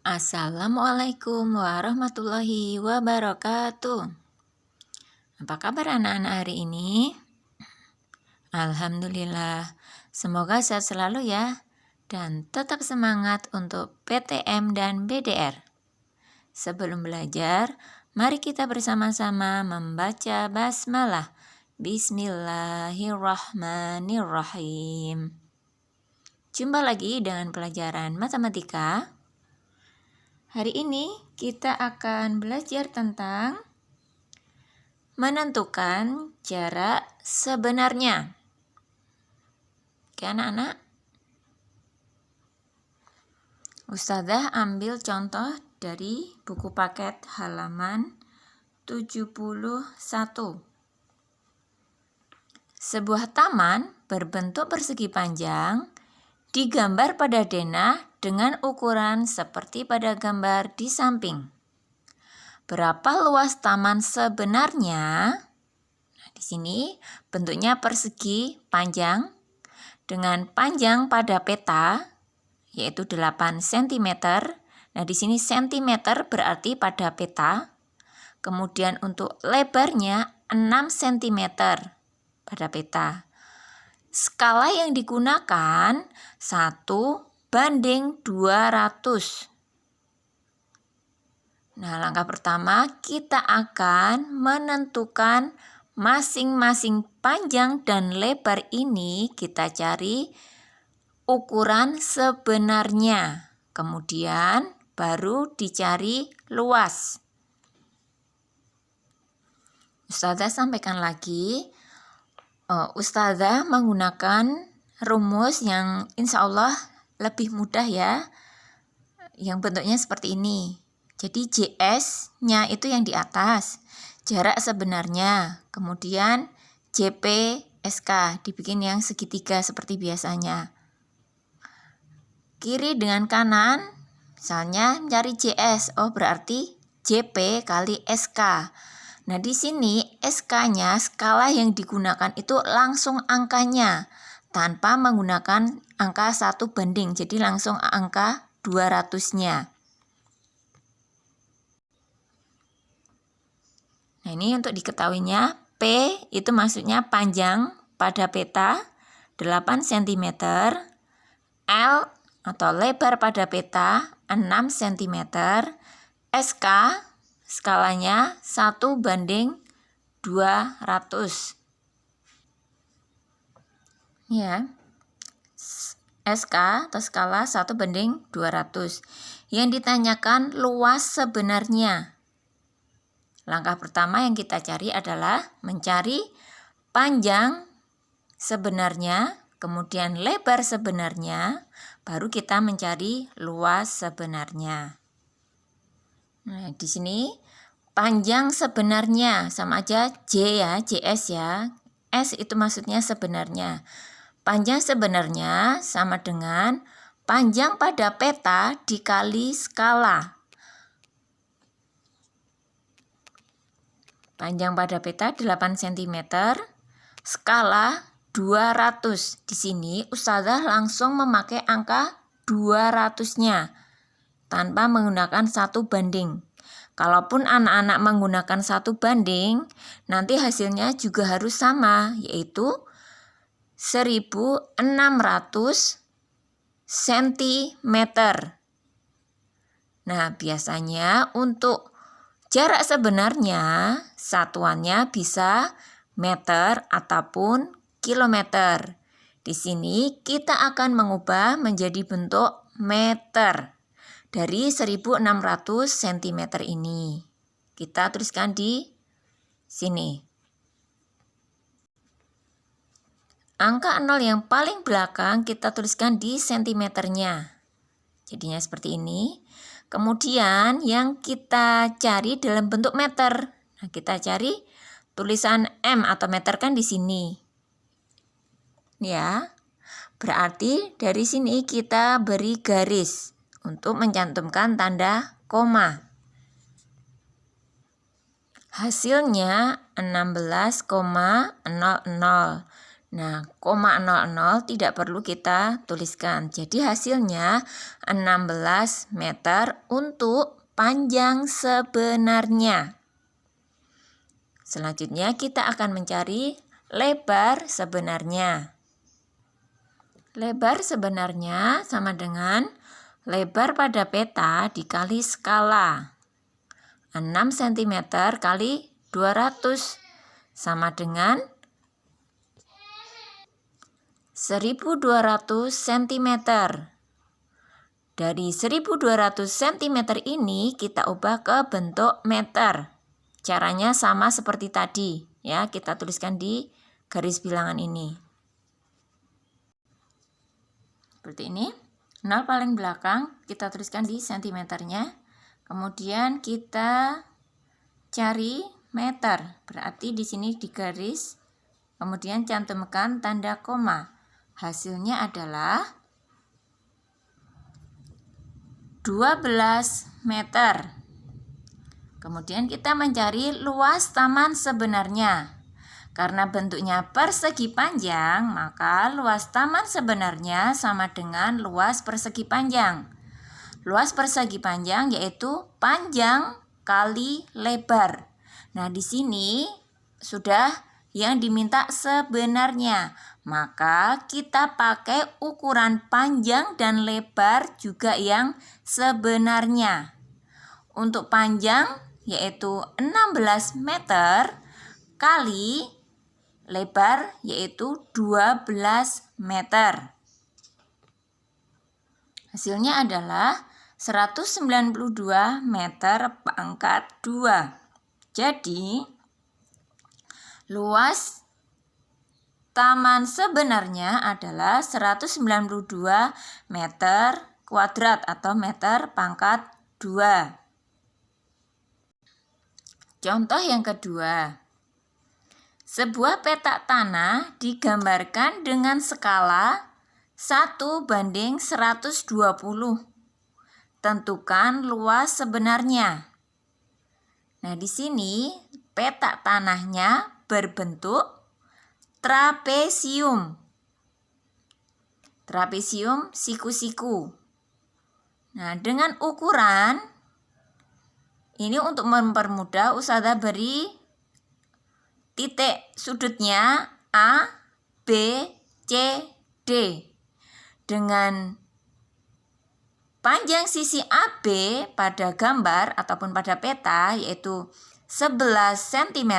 Assalamualaikum warahmatullahi wabarakatuh. Apa kabar anak-anak hari ini? Alhamdulillah, semoga sehat selalu ya, dan tetap semangat untuk PTM dan BDR. Sebelum belajar, mari kita bersama-sama membaca basmalah. Bismillahirrahmanirrahim. Jumpa lagi dengan pelajaran matematika. Hari ini kita akan belajar tentang menentukan jarak sebenarnya. Oke anak-anak. Ustazah ambil contoh dari buku paket halaman 71. Sebuah taman berbentuk persegi panjang digambar pada denah dengan ukuran seperti pada gambar di samping. Berapa luas taman sebenarnya? Nah, di sini bentuknya persegi panjang dengan panjang pada peta yaitu 8 cm. Nah, di sini cm berarti pada peta. Kemudian untuk lebarnya 6 cm pada peta. Skala yang digunakan 1:200. Nah, langkah pertama kita akan menentukan masing-masing panjang dan lebar ini kita cari ukuran sebenarnya. Kemudian baru dicari luas. Ustazah sampaikan lagi. Ustazah menggunakan rumus yang insya Allah lebih mudah ya, yang bentuknya seperti ini. Jadi JS-nya itu yang di atas, jarak sebenarnya, kemudian JP, SK, dibikin yang segitiga seperti biasanya. Kiri dengan kanan, misalnya mencari JS, berarti JP kali SK. Nah, di sini SK-nya, skala yang digunakan itu langsung angkanya, tanpa menggunakan angka 1:, jadi langsung angka 200-nya. Nah, ini untuk diketahuinya, P itu maksudnya panjang pada peta 8 cm, L atau lebar pada peta 6 cm, SK skalanya 1:200. Ya. SK atau skala 1:200. Yang ditanyakan luas sebenarnya. Langkah pertama yang kita cari adalah mencari panjang sebenarnya, kemudian lebar sebenarnya, baru kita mencari luas sebenarnya. Nah, di sini panjang sebenarnya sama aja J ya, JS ya. S itu maksudnya sebenarnya. Panjang sebenarnya sama dengan panjang pada peta dikali skala. Panjang pada peta 8 cm, skala 200. Di sini Ustazah langsung memakai angka 200-nya. Tanpa menggunakan 1:. Kalaupun anak-anak menggunakan 1:, nanti hasilnya juga harus sama, yaitu 1600 cm. Nah, biasanya untuk jarak sebenarnya satuannya bisa meter ataupun kilometer. Di sini kita akan mengubah menjadi bentuk meter. Dari 1600 cm ini. Kita tuliskan di sini. Angka 0 yang paling belakang kita tuliskan di sentimeternya. Jadinya seperti ini. Kemudian yang kita cari dalam bentuk meter. Nah, kita cari tulisan M atau meter kan di sini. Ya. Berarti dari sini kita beri garis untuk mencantumkan tanda koma. Hasilnya 16,00. Nah, 0,00 tidak perlu kita tuliskan. Jadi hasilnya 16 meter untuk panjang sebenarnya. Selanjutnya kita akan mencari lebar sebenarnya. Lebar sebenarnya sama dengan lebar pada peta dikali skala. 6 cm kali 200 sama dengan 1200 cm. Dari 1200 cm ini kita ubah ke bentuk meter. Caranya sama seperti tadi, ya. Kita tuliskan di garis bilangan ini. Seperti ini. 0 paling belakang kita tuliskan di sentimeternya. Kemudian kita cari meter. Berarti di sini di garis, kemudian cantumkan tanda koma. Hasilnya adalah 12 meter. Kemudian kita mencari luas taman sebenarnya. Karena bentuknya persegi panjang, maka luas taman sebenarnya sama dengan luas persegi panjang. Luas persegi panjang yaitu panjang kali lebar. Nah, di sini sudah yang diminta sebenarnya. Maka kita pakai ukuran panjang dan lebar juga yang sebenarnya. Untuk panjang yaitu 16 meter kali lebar yaitu 12 meter. Hasilnya adalah 192 meter pangkat 2. Jadi, luas taman sebenarnya adalah 192 meter kuadrat atau meter pangkat 2. Contoh yang kedua. Sebuah petak tanah digambarkan dengan skala 1:120. Tentukan luas sebenarnya. Nah, di sini petak tanahnya berbentuk trapesium. Trapesium siku-siku. Nah, dengan ukuran ini untuk mempermudah Ustazah beri titik sudutnya A, B, C, D. Dengan panjang sisi AB pada gambar ataupun pada peta yaitu 11 cm,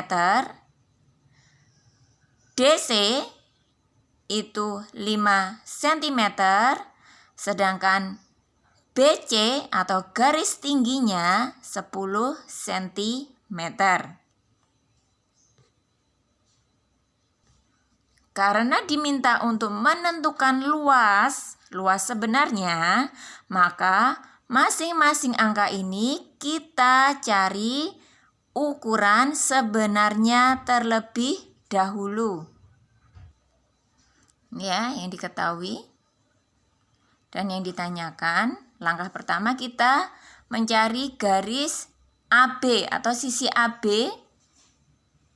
DC itu 5 cm, sedangkan BC atau garis tingginya 10 cm. Karena diminta untuk menentukan luas sebenarnya, maka masing-masing angka ini kita cari ukuran sebenarnya terlebih dahulu. Ya, yang diketahui dan yang ditanyakan, langkah pertama kita mencari garis AB atau sisi AB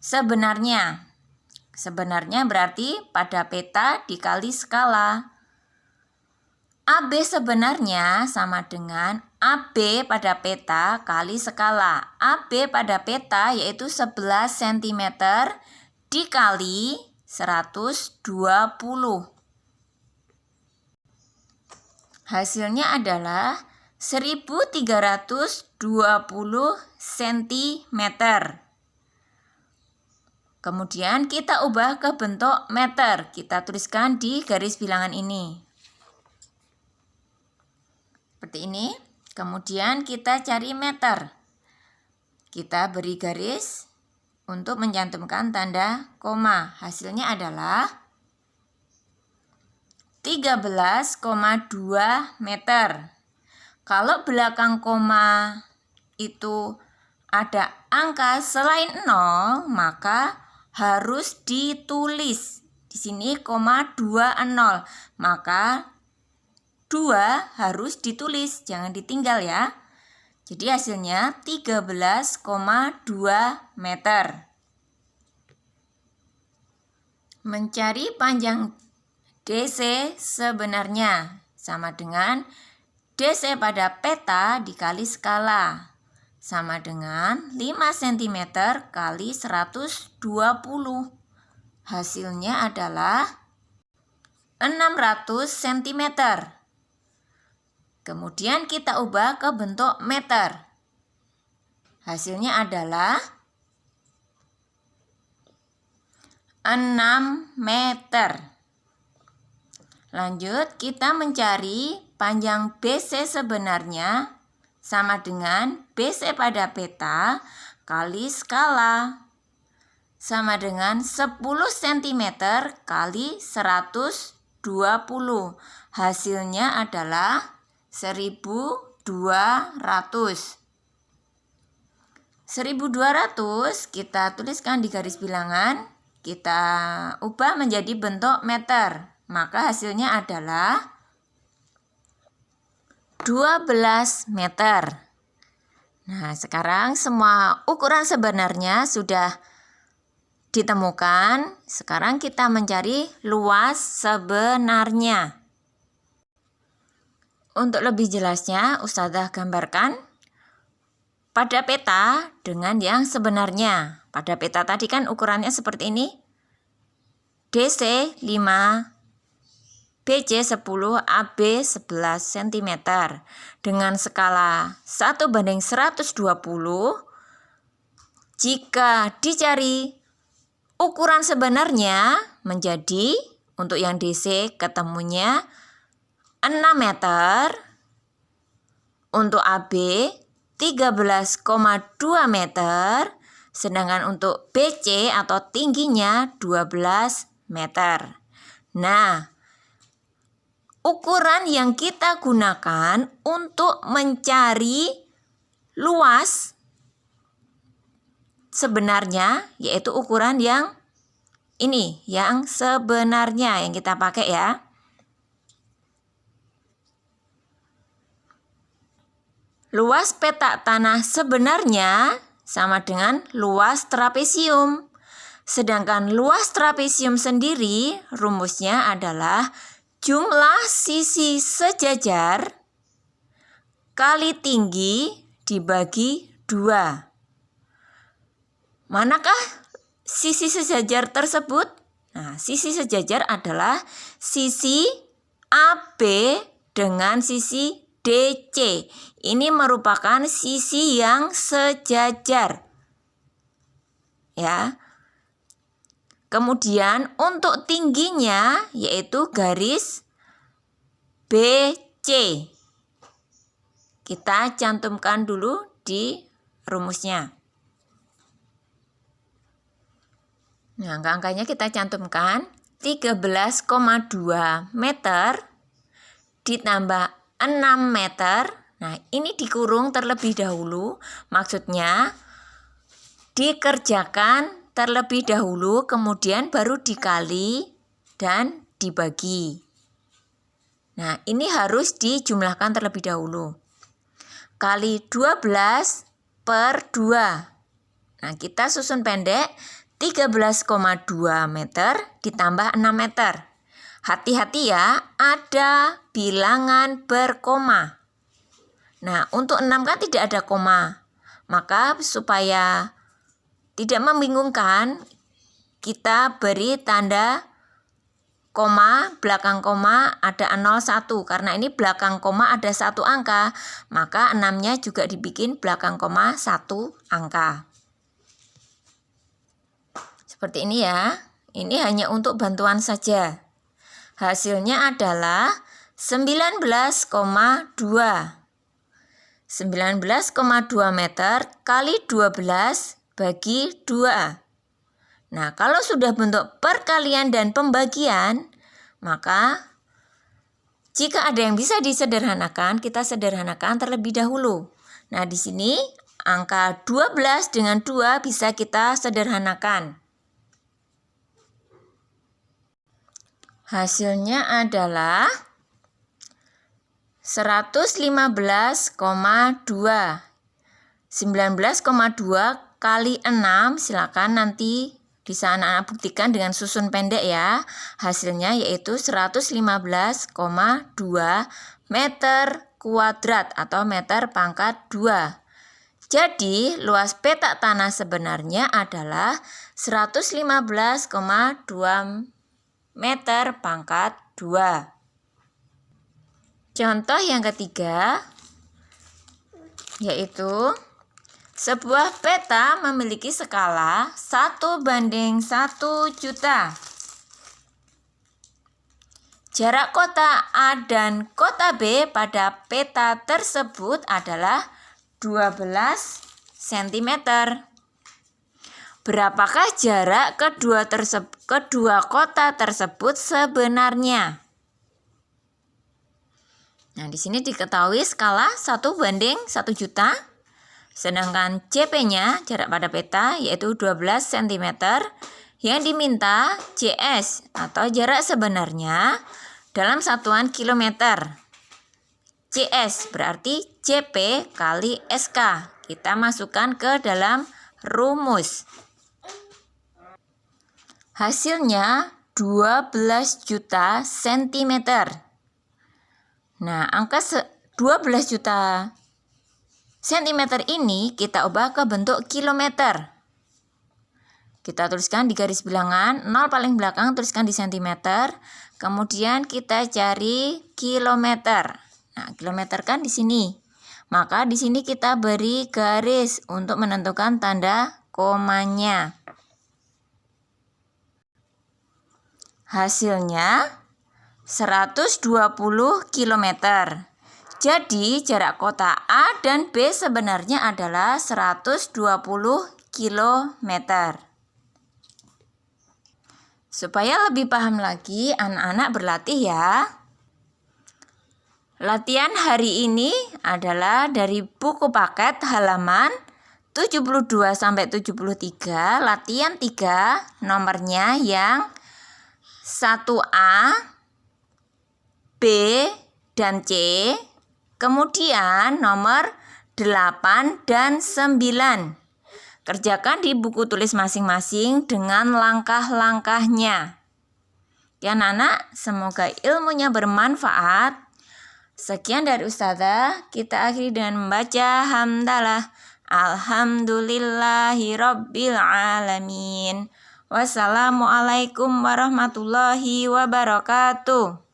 sebenarnya. Sebenarnya berarti pada peta dikali skala. AB sebenarnya sama dengan AB pada peta kali skala. AB pada peta yaitu 11 cm dikali 120. Hasilnya adalah 1320 cm. Kemudian kita ubah ke bentuk meter. Kita tuliskan di garis bilangan ini. Seperti ini. Kemudian kita cari meter. Kita beri garis untuk mencantumkan tanda koma. Hasilnya adalah 13,2 meter. Kalau belakang koma itu ada angka selain 0, maka harus ditulis. Di sini 0,20, maka 2 harus ditulis, jangan ditinggal ya. Jadi hasilnya 13,2 meter. Mencari panjang DC sebenarnya sama dengan DC pada peta dikali skala, sama dengan 5 cm kali 120. Hasilnya adalah 600 cm. Kemudian kita ubah ke bentuk meter. Hasilnya adalah 6 meter. Lanjut, kita mencari panjang BC sebenarnya sama dengan BC pada peta kali skala, sama dengan 10 cm kali 120. Hasilnya adalah 1200. 1200 kita tuliskan di garis bilangan, kita ubah menjadi bentuk meter. Maka hasilnya adalah 12 meter. Nah, sekarang semua ukuran sebenarnya sudah ditemukan. Sekarang kita mencari luas sebenarnya. Untuk lebih jelasnya, Ustazah gambarkan pada peta dengan yang sebenarnya. Pada peta tadi kan ukurannya seperti ini. DC 5, BC 10, AB 11 cm. Dengan skala 1:120, jika dicari ukuran sebenarnya menjadi, untuk yang DC ketemunya 6 meter, untuk AB 13,2 meter, sedangkan untuk BC atau tingginya 12 meter. Nah, ukuran yang kita gunakan untuk mencari luas sebenarnya yaitu ukuran yang ini, yang sebenarnya yang kita pakai ya. Luas peta tanah sebenarnya sama dengan luas trapesium. Sedangkan luas trapesium sendiri rumusnya adalah jumlah sisi sejajar kali tinggi dibagi 2. Manakah sisi sejajar tersebut? Nah, sisi sejajar adalah sisi AB dengan sisi DC. Ini merupakan sisi yang sejajar. Ya. Kemudian untuk tingginya yaitu garis BC. Kita cantumkan dulu di rumusnya. Nah, angka-angkanya kita cantumkan 13,2 meter ditambah 6 meter. Nah, ini dikurung terlebih dahulu. Maksudnya dikerjakan terlebih dahulu, kemudian baru dikali dan dibagi. Nah, ini harus dijumlahkan terlebih dahulu. Kali 12 per 2. Nah, kita susun pendek 13,2 meter ditambah 6 meter. Hati-hati ya, ada bilangan berkoma. Nah, untuk 6 kan tidak ada koma. Maka supaya tidak membingungkan, kita beri tanda koma, belakang koma ada 01. Karena ini belakang koma ada 1 angka, maka 6-nya juga dibikin belakang koma 1 angka. Seperti ini ya. Ini hanya untuk bantuan saja. Hasilnya adalah 19,2. 19,2 meter kali 12 bagi 2. Nah, kalau sudah bentuk perkalian dan pembagian, maka jika ada yang bisa disederhanakan, kita sederhanakan terlebih dahulu. Nah, di sini angka 12 dengan 2 bisa kita sederhanakan. Hasilnya adalah 115,2. 19,2 kali 6, silakan nanti Bisa anak-anak buktikan dengan susun pendek ya. Hasilnya yaitu 115,2 meter kuadrat atau meter pangkat 2. Jadi, luas petak tanah sebenarnya adalah 115,2 meter pangkat 2. Contoh yang ketiga, yaitu sebuah peta memiliki skala 1:1 juta. Jarak kota A dan kota B pada peta tersebut adalah 12 cm. Berapakah jarak kedua kota tersebut sebenarnya? Nah, di sini diketahui skala 1:1 juta. Sedangkan CP-nya, jarak pada peta, yaitu 12 cm. Yang diminta JS atau jarak sebenarnya dalam satuan kilometer. JS berarti JP kali SK. Kita masukkan ke dalam rumus. Hasilnya 12 juta cm. Nah, angka 12 juta cm ini kita ubah ke bentuk kilometer. Kita tuliskan di garis bilangan, 0 paling belakang tuliskan di cm. Kemudian kita cari kilometer. Nah, kilometer kan di sini. Maka di sini kita beri garis untuk menentukan tanda komanya. Hasilnya 120 km. Jadi jarak kota A dan B sebenarnya adalah 120 km. Supaya lebih paham lagi, anak-anak berlatih ya. Latihan hari ini adalah dari buku paket halaman 72-73, latihan 3, nomornya yang 1A, B, dan C. Kemudian nomor 8 dan 9. Kerjakan di buku tulis masing-masing dengan langkah-langkahnya. Ya anak-anak, semoga ilmunya bermanfaat. Sekian dari Ustazah, kita akhiri dengan membaca hamdalah. Alhamdulillahirabbil alamin. Wassalamualaikum warahmatullahi wabarakatuh.